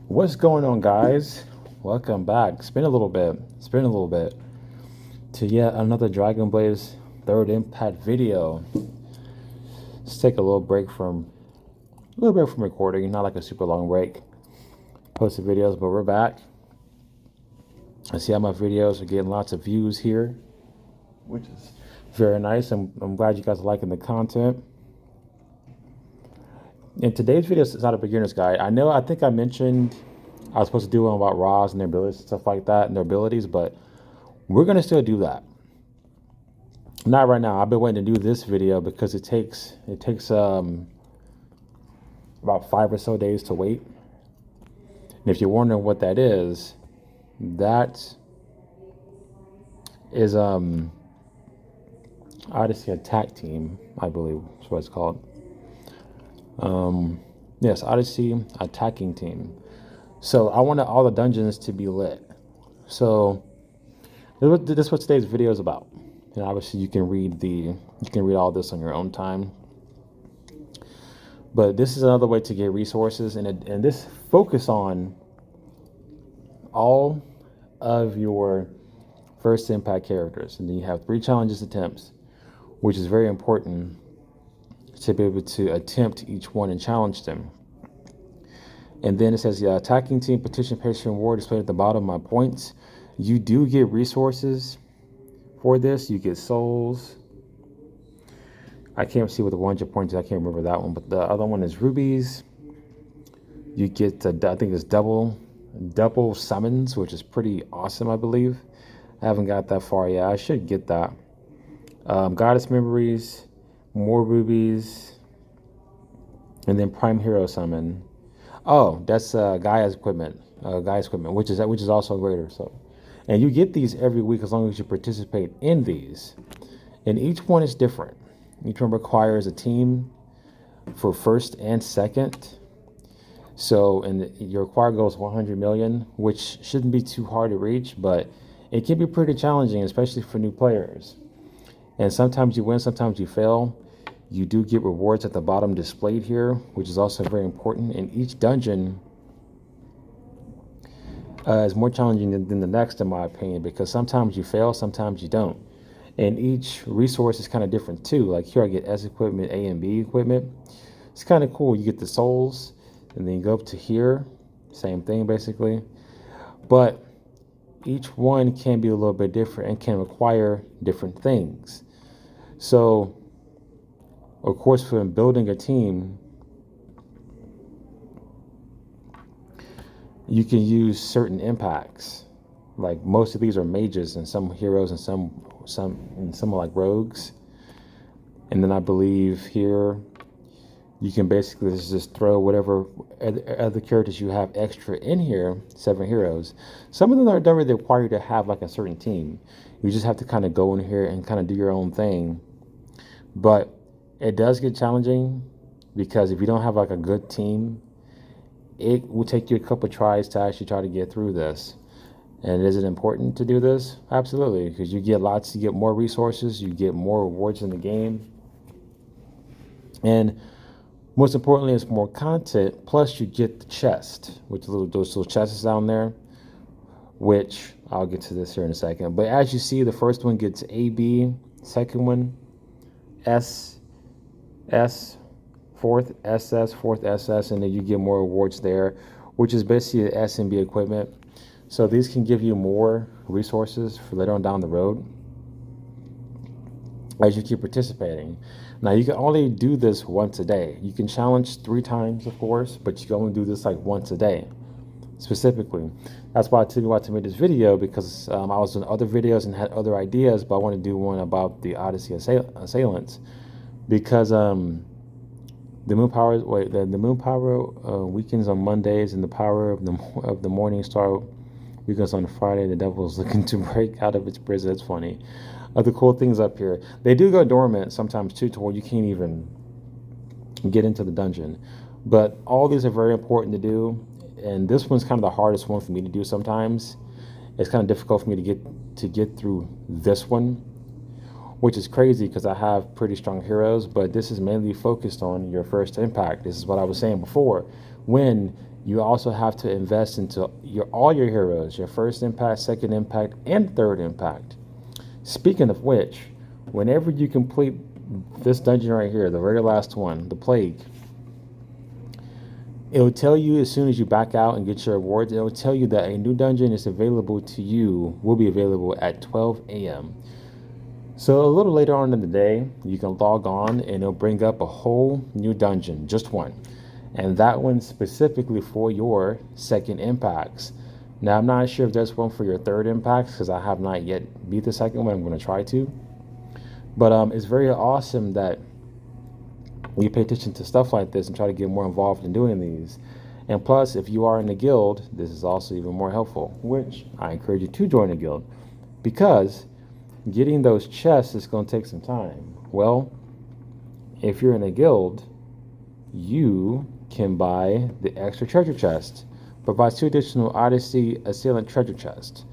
What's going on, guys? Welcome back. It's been a little bit to yet another Dragon Blaze Third Impact video. Let's take a little break from recording, not like a super long break. Posted videos, but we're back. I see how my videos are getting lots of views here, which is very nice. I'm glad you guys are liking the content. In today's video, it's not a beginner's guide. I think I mentioned I was supposed to do one about Raws and their abilities and stuff like that and their abilities, but we're gonna still do that. Not right now. I've been waiting to do this video because it takes about 5 or so days to wait. And if you're wondering what that is Odyssey Attack Team, I believe is what it's called. Yes, Odyssey Attacking Team. So I wanted all the dungeons to be lit. So this is what today's video is about. And obviously you can read all this on your own time. But this is another way to get resources, and this focus on all of your first impact characters, and then you have 3 challenges attempts, which is very important to be able to attempt each one and challenge them. And then it says the attacking team participation reward displayed at the bottom of my points. You do get resources for this. You get souls. I can't see what the 100 points. I can't remember that one, but the other one is rubies. You get I think it's double summons, which is pretty awesome. I believe I haven't got that far yet. I should get that. Goddess memories, more rubies, and then prime hero summon. Oh, that's Gaia's equipment, which is also greater. So, and you get these every week as long as you participate in these, and each one is different. Each one requires a team for first and second. So, and your required goal is 100 million, which shouldn't be too hard to reach, but it can be pretty challenging, especially for new players. And sometimes you win, sometimes you fail. You do get rewards at the bottom displayed here, which is also very important. And each dungeon is more challenging than the next, in my opinion, because sometimes you fail, sometimes you don't. And each resource is kind of different too. Like here I get S equipment, A and B equipment. It's kind of cool. You get the souls, and then you go up to here, same thing basically. But each one can be a little bit different and can require different things. So, of course, for building a team, you can use certain impacts. Like most of these are mages and some heroes and some are like rogues. And then I believe here you can basically just throw whatever other characters you have extra in here, 7 heroes. Some of them don't really require you to have like a certain team. You just have to kind of go in here and kind of do your own thing. But it does get challenging because if you don't have like a good team, it will take you a couple tries to actually try to get through this. And is it important to do this? Absolutely, because you get more resources, you get more rewards in the game. And most importantly, it's more content, plus you get the chest, which those little chests down there, which I'll get to this here in a second. But as you see, the first one gets A, B, second one, S, fourth SS, and then you get more rewards there, which is basically the S and B equipment. So these can give you more resources for later on down the road as you keep participating. Now you can only do this once a day. You can challenge 3 times, of course, but you can only do this like once a day specifically. That's why I wanted to make this video, because I was doing other videos and had other ideas, but I want to do one about the Odyssey assailants, because the moon power weekends on Mondays, and the power of the morning star weekends on Friday. The devil is looking to break out of its prison. It's funny. Other cool things up here. They do go dormant sometimes too, to where you can't even get into the dungeon. But all these are very important to do, and this one's kind of the hardest one for me to do sometimes. It's kind of difficult for me to get through this one, which is crazy because I have pretty strong heroes, but this is mainly focused on your first impact. This is what I was saying before. When You also have to invest into all your heroes, your first impact, second impact, and third impact. Speaking of which, whenever you complete this dungeon right here, the very last one, the plague, it'll tell you as soon as you back out and get your rewards, it'll tell you that a new dungeon is available to you, will be available at 12 a.m. So a little later on in the day, you can log on and it'll bring up a whole new dungeon, just one. And that one's specifically for your second impacts. Now, I'm not sure if there's one for your third impacts because I have not yet beat the second one. I'm going to try to. But it's very awesome that you pay attention to stuff like this and try to get more involved in doing these. And plus, if you are in a guild, this is also even more helpful, which I encourage you to join a guild, because getting those chests is going to take some time. Well, if you're in a guild, you can buy the extra treasure chest, provides 2 additional Odyssey Assailant treasure chests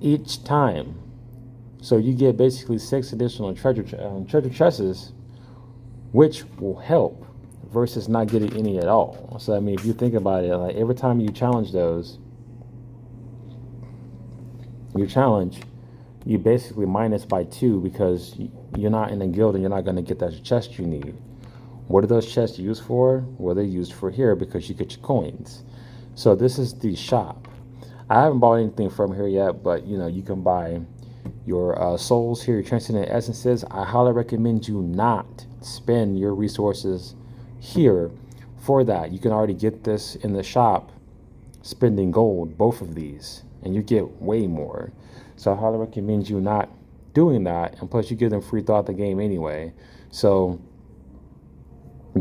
each time. So you get basically 6 additional treasure chests, which will help versus not getting any at all. So I mean, if you think about it, like every time you challenge those, you basically minus by 2 because you're not in a guild and you're not going to get that chest you need. What are those chests used for? Well, they're used for here because you get your coins. So this is the shop. I haven't bought anything from here yet, but you can buy your souls here, your transcendent essences. I highly recommend you not spend your resources here for that. You can already get this in the shop spending gold, both of these, and you get way more. So I highly recommend you not doing that, and plus you get them free throughout the game anyway. So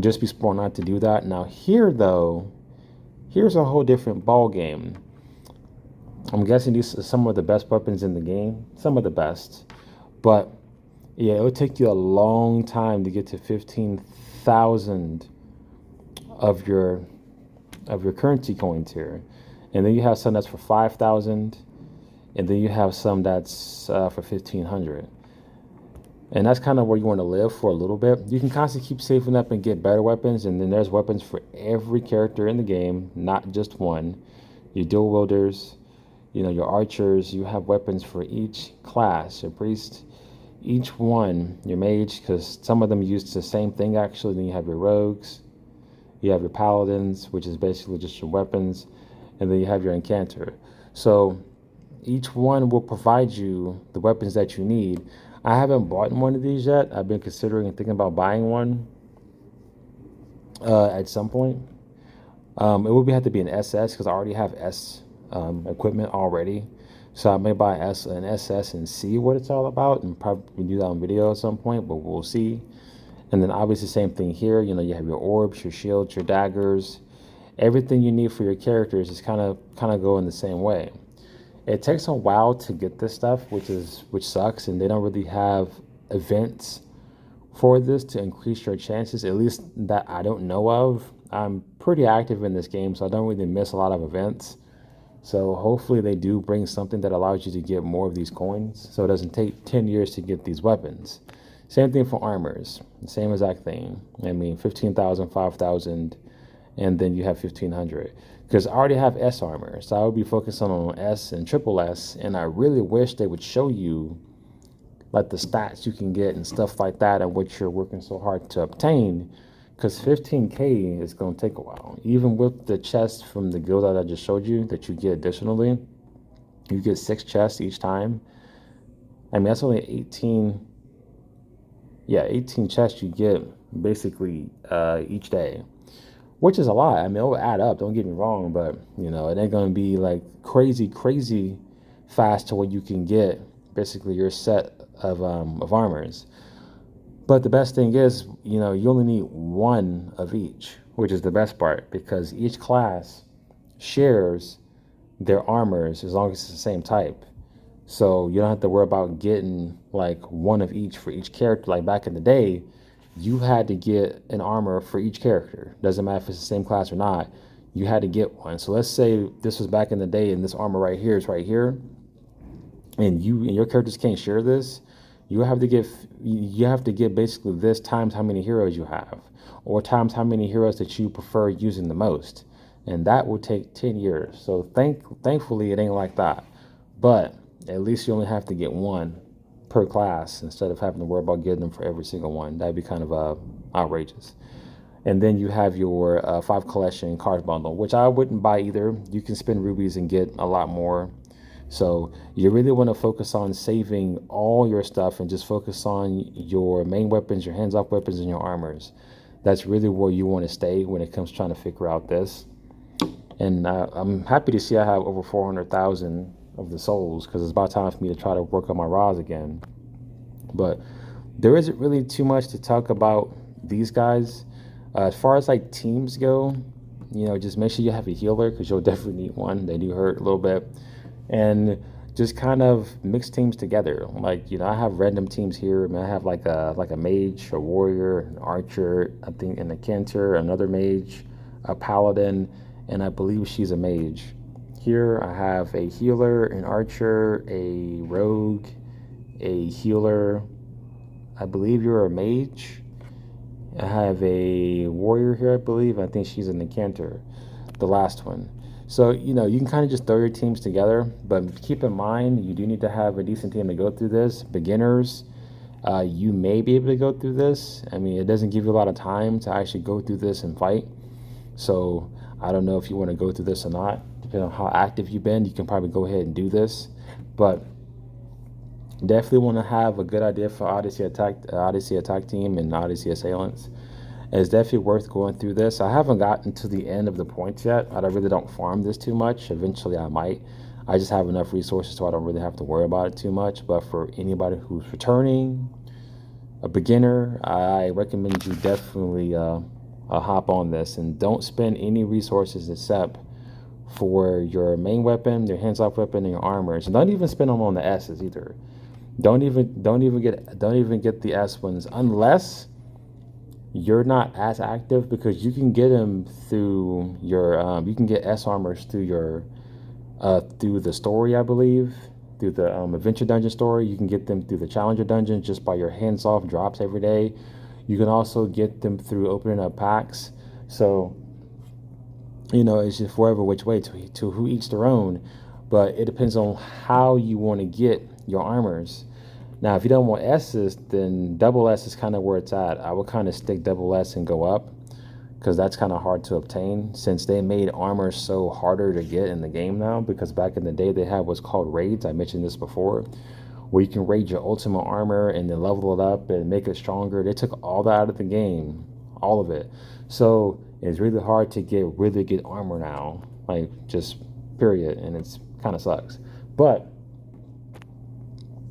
just be smart not to do that. Now here though, here's a whole different ball game. I'm guessing these are some of the best weapons in the game, some of the best, but yeah, it would take you a long time to get to 15,000 of your currency coins here, and then you have some that's for 5,000, and then you have some that's for 1,500. And that's kind of where you want to live for a little bit. You can constantly keep saving up and get better weapons, and then there's weapons for every character in the game, not just one. Your dual wielders, your archers, you have weapons for each class. Your priest, each one. Your mage, because some of them use the same thing actually. Then you have your rogues, you have your paladins, which is basically just your weapons, and then you have your incantor. So each one will provide you the weapons that you need. I haven't bought one of these yet. I've been considering and thinking about buying one at some point. It would have to be an SS because I already have S equipment already. So I may buy an SS and see what it's all about, and probably do that on video at some point, but we'll see. And then obviously same thing here. You have your orbs, your shields, your daggers. Everything you need for your characters is kind of going the same way. It takes a while to get this stuff, which sucks, and they don't really have events for this to increase your chances, at least that I don't know of. I'm pretty active in this game, so I don't really miss a lot of events. So hopefully they do bring something that allows you to get more of these coins, so it doesn't take 10 years to get these weapons. Same thing for armors, same exact thing. I mean, 15,000, 5,000, and then you have 1,500. Because I already have S armor, so I would be focusing on S and triple S, and I really wish they would show you like the stats you can get and stuff like that and what you're working so hard to obtain, because 15k is going to take a while. Even with the chest from the guild that I just showed you that you get additionally, you get 6 chests each time. I mean, that's only 18 chests you get basically each day, which is a lot. I mean, it will add up, don't get me wrong, but it ain't going to be like crazy fast to where you can get basically your set of armors. But the best thing is, you only need one of each, which is the best part, because each class shares their armors as long as it's the same type. So you don't have to worry about getting like one of each for each character. Like back in the day, you had to get an armor for each character. Doesn't matter if it's the same class or not, you had to get one. So let's say this was back in the day and this armor right here is right here, and you and your characters can't share this. You have to get basically this times how many heroes you have, or times how many heroes that you prefer using the most. and that will take 10 years. So thankfully it ain't like that, but at least you only have to get one per class instead of having to worry about getting them for every single one. That'd be kind of outrageous. And then you have your 5 collection card bundle, which I wouldn't buy either. You can spend rubies and get a lot more. So you really want to focus on saving all your stuff and just focus on your main weapons, your hands-off weapons, and your armors. That's really where you want to stay when it comes to trying to figure out this. And I'm happy to see I have over 400,000 of the souls, because it's about time for me to try to work on my raws again. But there isn't really too much to talk about these guys. As far as like teams go, just make sure you have a healer, because you'll definitely need one. They do hurt a little bit. And just kind of mix teams together. Like, I have random teams here. I mean, I have like a mage, a warrior, an archer, I think, and a cantor, another mage, a paladin, and I believe she's a mage. Here I have a healer, an archer, a rogue, a healer. I believe you're a mage. I have a warrior here, I believe. I think she's an incanter, the last one. So, you can kind of just throw your teams together, but keep in mind, you do need to have a decent team to go through this. Beginners, you may be able to go through this. I mean, it doesn't give you a lot of time to actually go through this and fight. So I don't know if you want to go through this or not. Depending on how active you've been, you can probably go ahead and do this. But definitely want to have a good idea for Odyssey attack team and Odyssey assailants. It's definitely worth going through this. I haven't gotten to the end of the points yet. I really don't farm this too much. Eventually I might. I just have enough resources so I don't really have to worry about it too much. But for anybody who's returning, a beginner, I recommend you definitely hop on this, and don't spend any resources except for your main weapon, your hands-off weapon, and your armors. And don't even spend them on the S's either. Don't even get the S ones unless you're not as active, because you can get them through your you can get S armors through your through the story, I believe, through the adventure dungeon story. You can get them through the challenger dungeon just by your hands off drops every day. You can also get them through opening up packs. So it's just wherever which way, to who each their own, but it depends on how you want to get your armors. Now, if you don't want S's, then double S is kind of where it's at. I would kind of stick double S and go up, because that's kind of hard to obtain, since they made armor so harder to get in the game now. Because back in the day, they had what's called raids. I mentioned this before, where you can raid your ultimate armor and then level it up and make it stronger. They took all that out of the game, all of it. So it's really hard to get really good armor now, like just period, and it's kind of sucks. But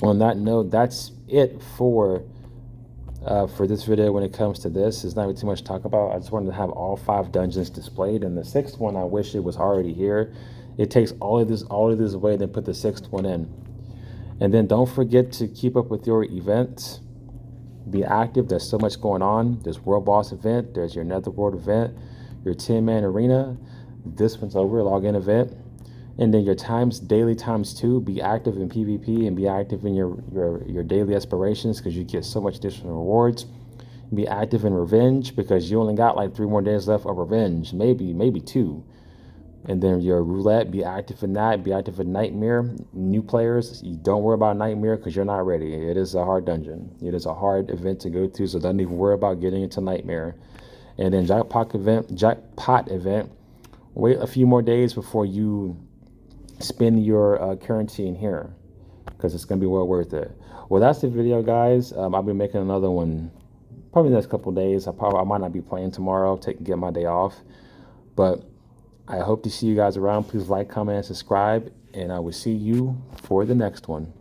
on that note, that's it for this video. When it comes to this, there's not really too much to talk about. I just wanted to have all 5 dungeons displayed, and the 6th one, I wish it was already here. It takes all of this away, then put the 6th one in. And then don't forget to keep up with your events. Be active. There's so much going on. There's World Boss event. There's your Netherworld event. Your 10-man arena. This one's over. Login event. And then your daily ×2. Be active in PvP and be active in your daily aspirations, because you get so much additional rewards. Be active in revenge, because you only got like 3 more days left of revenge. Maybe 2. And then your roulette, be active in that. Be active in Nightmare. New players, you don't worry about Nightmare, because you're not ready. It is a hard dungeon. It is a hard event to go through, so don't even worry about getting into Nightmare. And then jackpot event. Wait a few more days before you spend your currency in here, because it's going to be well worth it. Well, that's the video, guys. I'll be making another one probably the next couple of days. I might not be playing tomorrow, get my day off, but I hope to see you guys around. Please like, comment, and subscribe, and I will see you for the next one.